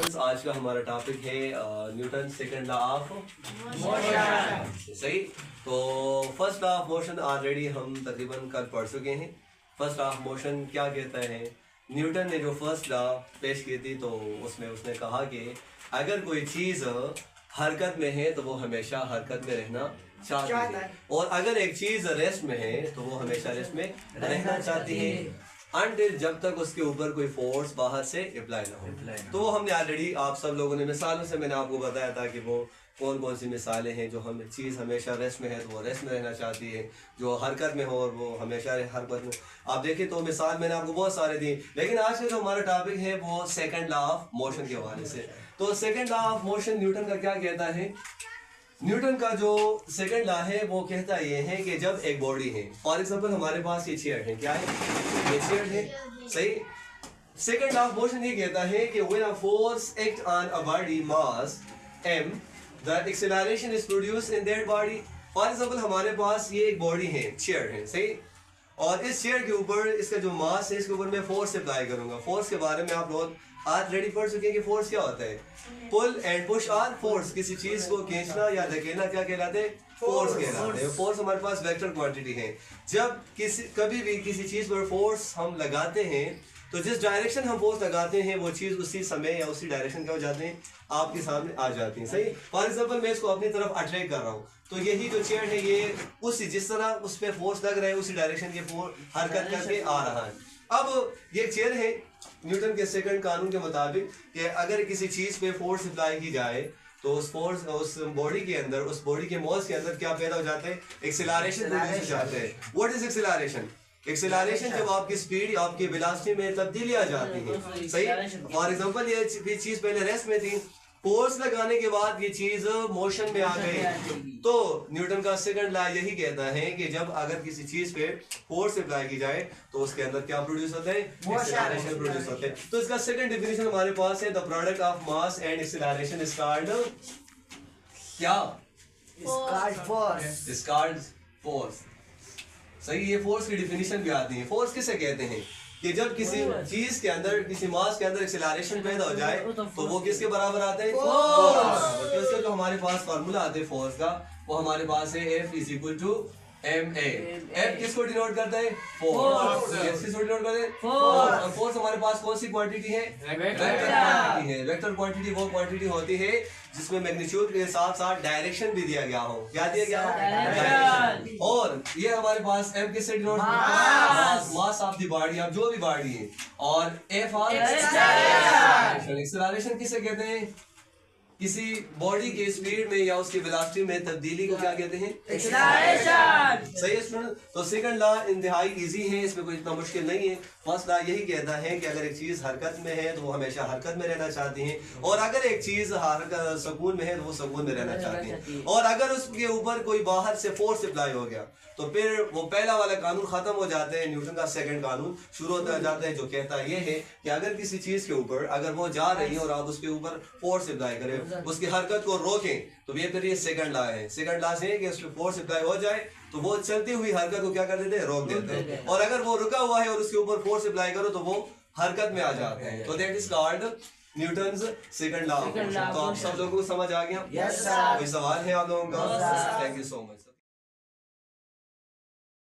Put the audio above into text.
Students, आज का हमारा टॉपिक है Newton second law of motion. सही। तो first law of motion already हम तकरीबन कल पढ़ चुके हैं। फर्स्ट लॉ ऑफ मोशन क्या कहता है? न्यूटन ने जो फर्स्ट लॉ पेश की थी तो उसमें उसने कहा कि अगर कोई चीज़ हरकत में है तो वो हमेशा हरकत में रहना चाहती है, और अगर एक चीज़ रेस्ट में है तो वो हमेशा रेस्ट में रहना चाहती है अनटिल जब तक उसके ऊपर कोई फोर्स बाहर से अप्लाई ना हो। तो वो हमने ऑलरेडी आप सब लोगों ने मिसालों से मैंने आपको बताया था कि वो कौन कौन सी मिसालें हैं। जो हम चीज़ हमेशा रेस्ट में है तो वो रेस्ट में रहना चाहती है, जो हरकत में हो और वो हमेशा हरकत में। आप देखिए तो मिसाल मैंने आपको बहुत सारे दी, लेकिन आज का जो हमारा टॉपिक है वो सेकंड लॉ ऑफ मोशन के हवाले से। तो second law of motion Newton का क्या कहता है? न्यूटन का जो सेकंड लॉ है वो कहता ये है कि जब एक बॉडी है, फॉर एग्जांपल हमारे पास ये चेयर है, क्या है? ये चेयर है। सही। सेकंड लॉ ऑफ मोशन ये कहता है कि when a force act on a body mass m, the acceleration is produced in that body। For example हमारे पास ये एक बॉडी है, चेयर है। सही। और इस चेयर के ऊपर इसका जो मास है इसके ऊपर मैं फोर्स अप्लाई करूंगा। फोर्स के बारे में आप लोग आज रेडी पढ़ चुके हैं कि फोर्स क्या होता है। Pull and push are force. किसी चीज को खींचना या धकेलना क्या कहलाते हैं? फोर्स कहलाते हैं। फोर्स हमारे पास वेक्टर क्वांटिटी है। जब कभी भी किसी चीज पर फोर्स हम लगाते हैं तो जिस डायरेक्शन हम फोर्स लगाते हैं वो चीज उसी समय या उसी डायरेक्शन क्या हो जाते हैं, आपके सामने आ जाती है। सही। फॉर एग्जांपल मैं इसको अपनी तरफ अट्रैक्ट कर रहा हूँ तो यही जो चेयर है ये उसी जिस तरह उस पर फोर्स लग रहा है उसी डायरेक्शन के हरकत करके आ रहा है। अब ये चेयर है, न्यूटन के सेकंड कानून के मुताबिक कि अगर किसी चीज पे फोर्स अप्लाई की जाए तो उस फोर्स उस बॉडी के अंदर, उस बॉडी के मॉस के अंदर क्या पैदा हो जाते हैं? एक्सेलरेशन प्रोड्यूस हो जाते हैं। What is acceleration? एक्सेलरेशन जब आपकी स्पीड, आपकी वेलोसिटी में तब्दीली आ जाती है। सही। फॉर एग्जांपल ये चीज पहले रेस्ट में थी, फोर्स लगाने के बाद ये चीज मोशन में आ गई। तो न्यूटन का सेकंड लॉ यही कहता है कि जब अगर किसी चीज पे फोर्स अप्लाई की जाए तो उसके अंदर क्या प्रोड्यूस होता है? एक्सेलरेशन प्रोड्यूस होता है। तो इसका सेकंड डेफिनेशन हमारे पास है, the product of mass and acceleration is called क्या? Is called force. सही। ये फोर्स की डेफिनेशन भी आती है। फोर्स किसे कहते हैं? कि जब किसी चीज के अंदर, किसी मास के अंदर एक्सेलरेशन पैदा हो जाए तो वो किसके बराबर आता है? फोर्स। तो इसका जो हमारे पास फार्मूला आता है फोर्स का वो हमारे पास है F is equal to ma। F किसको डिनोट करता है? फोर्स। F किसको डिनोट करता है? फोर्स। और फोर्स हमारे पास कौन सी क्वांटिटी है? वेक्टर क्वांटिटी है। वेक्टर क्वांटिटी वो क्वांटिटी होती है जिसमें मैग्नीट्यूड के साथ साथ डायरेक्शन भी दिया गया हो। क्या दिया गया हो? डायरेक्शन। और ये हमारे पास M किससे denote? Mass of the body, अब जो भी बॉडी है। और F ऑफ एक्सेलरेशन। एक्सेलरेशन किसे कहते हैं? किसी बॉडी के स्पीड में या उसकी वेलोसिटी में तब्दीली को क्या कहते हैं? एक्सेलरेशन। सही है स्टूडेंट। तो सेकंड लॉ इंतहाई इजी है, इसमें कोई इतना मुश्किल नहीं है। फर्स्ट लॉ यही कहता है कि अगर एक चीज हरकत में है तो वो हमेशा हरकत में रहना चाहती है, और अगर एक चीज सुकून में है तो वो सुकून में रहना चाहती है। और अगर उसके ऊपर कोई बाहर से फोर्स अप्लाई हो गया तो फिर वो पहला वाला कानून खत्म हो जाता है, न्यूटन का सेकंड कानून शुरू होता जाता है, जो कहता है ये है कि अगर किसी चीज के ऊपर अगर वो जा रही है और आप उसके ऊपर फोर्स अप्लाई करें, उसकी हरकत को रोकें, तो ये फिर ये सेकंड लॉ है। सेकंड लॉ से कि उसके फोर्स अप्लाई हो जाए तो वो चलती हुई हरकत को क्या कर देते हैं? रोक देते हैं। और अगर वो रुका हुआ है और उसके ऊपर फोर्स अप्लाई करो तो वो हरकत में आ जाते हैं। तो that is called Newton's second law of motion. तो आप सब लोगों को समझ आ गया? कोई सवाल है आप लोगों का? Thank you so much.